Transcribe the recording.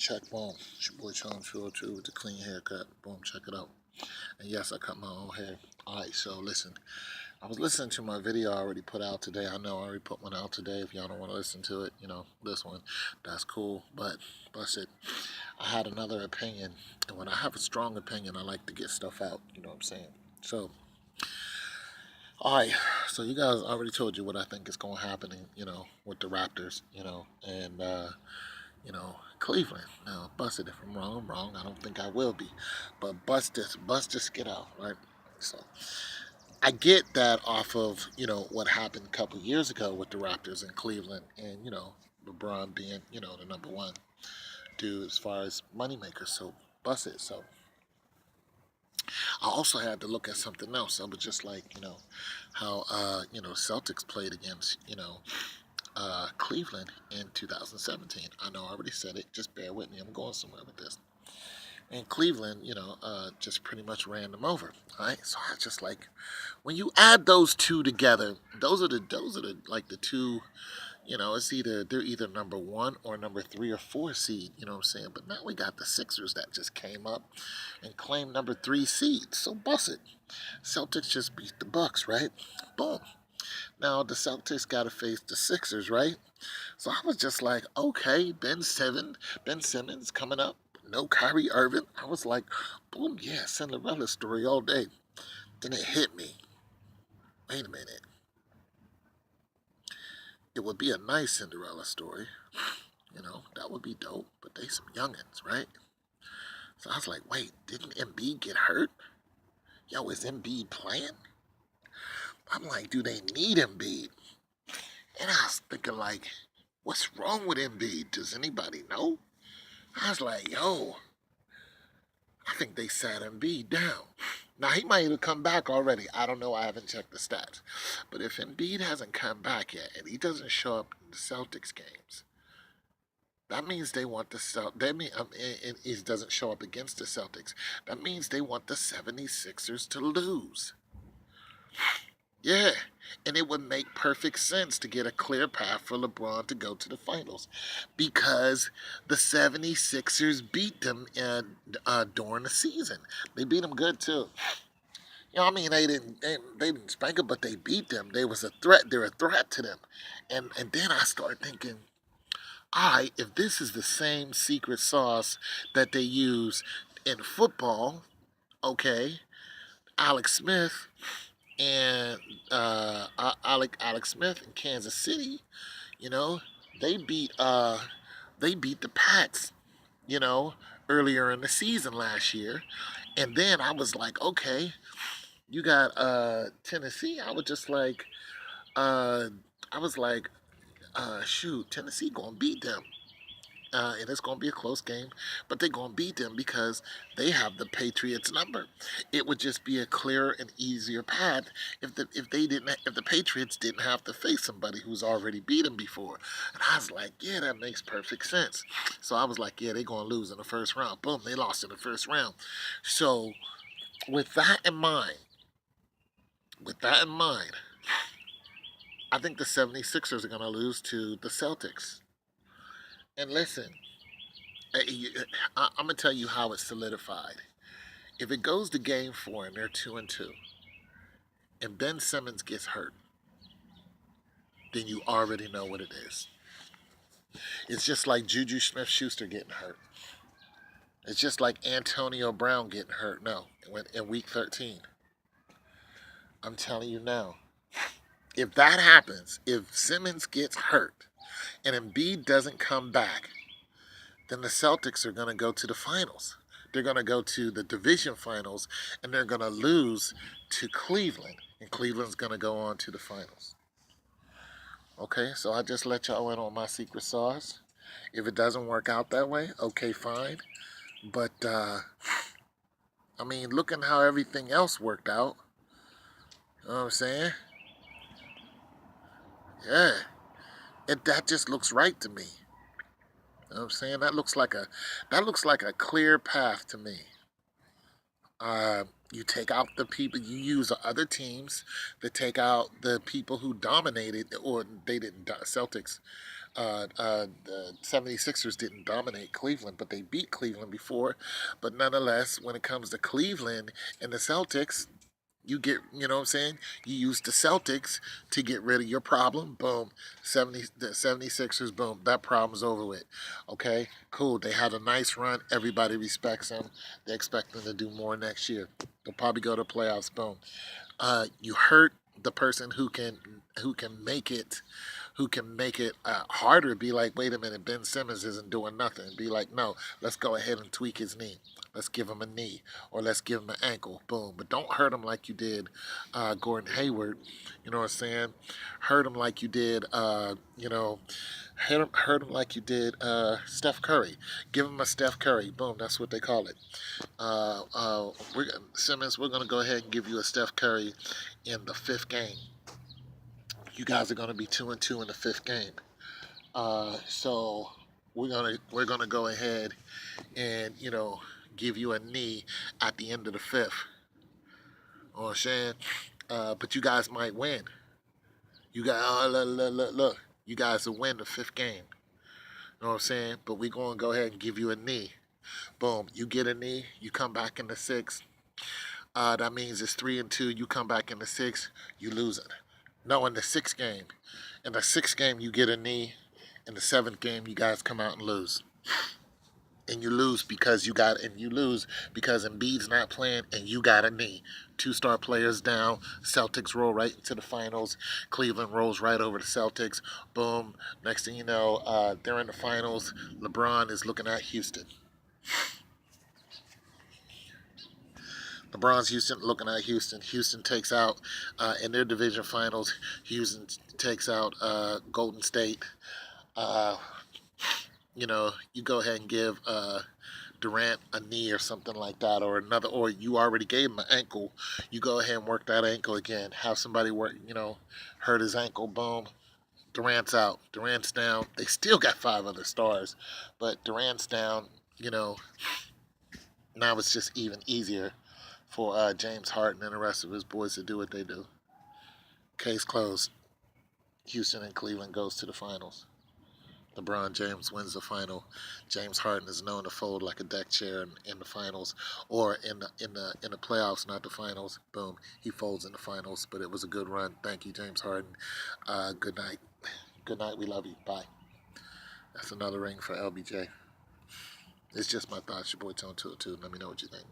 check, boom. It's your boy Charm 202 with the clean haircut. Boom, check it out. And yes, I cut my own hair. Alright, so listen. I was listening to my video I already put out today. I know I already put one out today. If y'all don't want to listen to it, this one, that's cool. But bust it. I had another opinion. And when I have a strong opinion, I like to get stuff out. You know what I'm saying? So, alright. So you guys already told you what I think is going to happen, with the Raptors, and, Cleveland. Now, bust it if I'm wrong. I'm wrong. I don't think I will be. But bust this get out, right? So, I get that off of, what happened a couple years ago with the Raptors in Cleveland and, LeBron being, the number one dude as far as moneymakers. So, bust it. So, I also had to look at something else. I was just like, how, Celtics played against, Cleveland in 2017. I know I already said it. Just bear with me. I'm going somewhere with this. And Cleveland, just pretty much ran them over. All right. So I just like when you add those two together, those are the like the two. They're either number one or number 3 or 4 seed. You know what I'm saying? But now we got the Sixers that just came up and claimed number 3 seed. So bust it. Celtics just beat the Bucks, right? Boom. Now the Celtics got to face the Sixers, right? So I was just like, okay, Ben Simmons coming up. No Kyrie Irving. I was like, boom, yeah, Cinderella story all day. Then it hit me. Wait a minute. It would be a nice Cinderella story. That would be dope. But they some youngins, right? So I was like, wait, didn't Embiid get hurt? Yo, is Embiid playing? I'm like, do they need Embiid? And I was thinking, like, what's wrong with Embiid? Does anybody know? I was like, yo, I think they sat Embiid down. Now, he might have come back already. I don't know. I haven't checked the stats. But if Embiid hasn't come back yet and he doesn't show up in the Celtics games, that means they want the and he doesn't show up against the Celtics. That means they want the 76ers to lose. Yeah, and it would make perfect sense to get a clear path for LeBron to go to the finals because the 76ers beat them during the season. They beat them good, too. They didn't spank them, but they beat them. They was a threat. They're a threat to them. And then I started thinking, all right, if this is the same secret sauce that they use in football, okay, Alex Smith and Alex Smith in Kansas City, you know, they beat the Pats, earlier in the season last year, and then I was like, okay, you got Tennessee. Uh, I was like, shoot, Tennessee gonna beat them. And it's going to be a close game, but they're going to beat them because they have the Patriots number. It would just be a clearer and easier path if the Patriots didn't have to face somebody who's already beat them before. And I was like, yeah, that makes perfect sense. So I was like, yeah, they're going to lose in the first round. Boom, they lost in the first round. So with that in mind, I think the 76ers are going to lose to the Celtics. And listen, I'm gonna tell you how it's solidified. If it goes to Game 4 and they're 2-2, and Ben Simmons gets hurt, then you already know what it is. It's just like Juju Smith-Schuster getting hurt. It's just like Antonio Brown getting hurt. No, in Week 13. I'm telling you now. If that happens, if Simmons gets hurt, and Embiid doesn't come back, then the Celtics are going to go to the finals. They're going to go to the division finals, and they're going to lose to Cleveland. And Cleveland's going to go on to the finals. Okay, so I just let y'all in on my secret sauce. If it doesn't work out that way, okay, fine. But, looking how everything else worked out, you know what I'm saying? Yeah, that just looks right to me. You know what I'm saying? That looks like a clear path to me. You take out the people, you use other teams to take out the people who dominated, or they didn't, Celtics The 76ers didn't dominate Cleveland, but they beat Cleveland before. But nonetheless, when it comes to Cleveland and the Celtics, you get, you know what I'm saying? You use the Celtics to get rid of your problem. Boom. The 76ers, boom. That problem's over with. Okay? Cool. They had a nice run. Everybody respects them. They expect them to do more next year. They'll probably go to playoffs. Boom. You hurt the person who can make it harder. Be like, wait a minute, Ben Simmons isn't doing nothing. Be like, no, let's go ahead and tweak his knee. Let's give him a knee, or let's give him an ankle. Boom. But don't hurt him like you did Gordon Hayward. You know what I'm saying? Hurt him like you did, hurt him like you did Steph Curry. Give him a Steph Curry. Boom. That's what they call it. Simmons, we're going to go ahead and give you a Steph Curry in the fifth game. You guys are going to be 2-2 in the fifth game. So we're gonna go ahead and give you a knee at the end of the fifth. You know what I'm saying? But you guys might win. You got look. You guys will win the fifth game. You know what I'm saying? But we're gonna go ahead and give you a knee. Boom. You get a knee. You come back in the sixth. That means it's 3-2. You come back in the sixth. You lose it. No, in the sixth game. In the sixth game, you get a knee. In the seventh game, you guys come out and lose. And you lose because Embiid's not playing and you got a knee. Two-star players down. Celtics roll right into the finals. Cleveland rolls right over the Celtics. Boom. Next thing you know, they're in the finals. LeBron is looking at Houston. LeBron's Houston looking at Houston. Houston takes out in their division finals. Houston takes out Golden State. Uh, you go ahead and give Durant a knee or something like that, or you already gave him an ankle. You go ahead and work that ankle again. Have somebody hurt his ankle. Boom. Durant's out. Durant's down. They still got 5 other stars, but Durant's down. Now it's just even easier for James Harden and the rest of his boys to do what they do. Case closed. Houston and Cleveland goes to the finals. LeBron James wins the final. James Harden is known to fold like a deck chair in the finals, or in the playoffs, not the finals. Boom, he folds in the finals. But it was a good run. Thank you, James Harden. Good night. Good night. We love you. Bye. That's another ring for LBJ. It's just my thoughts. Your boy Tone 202. Let me know what you think.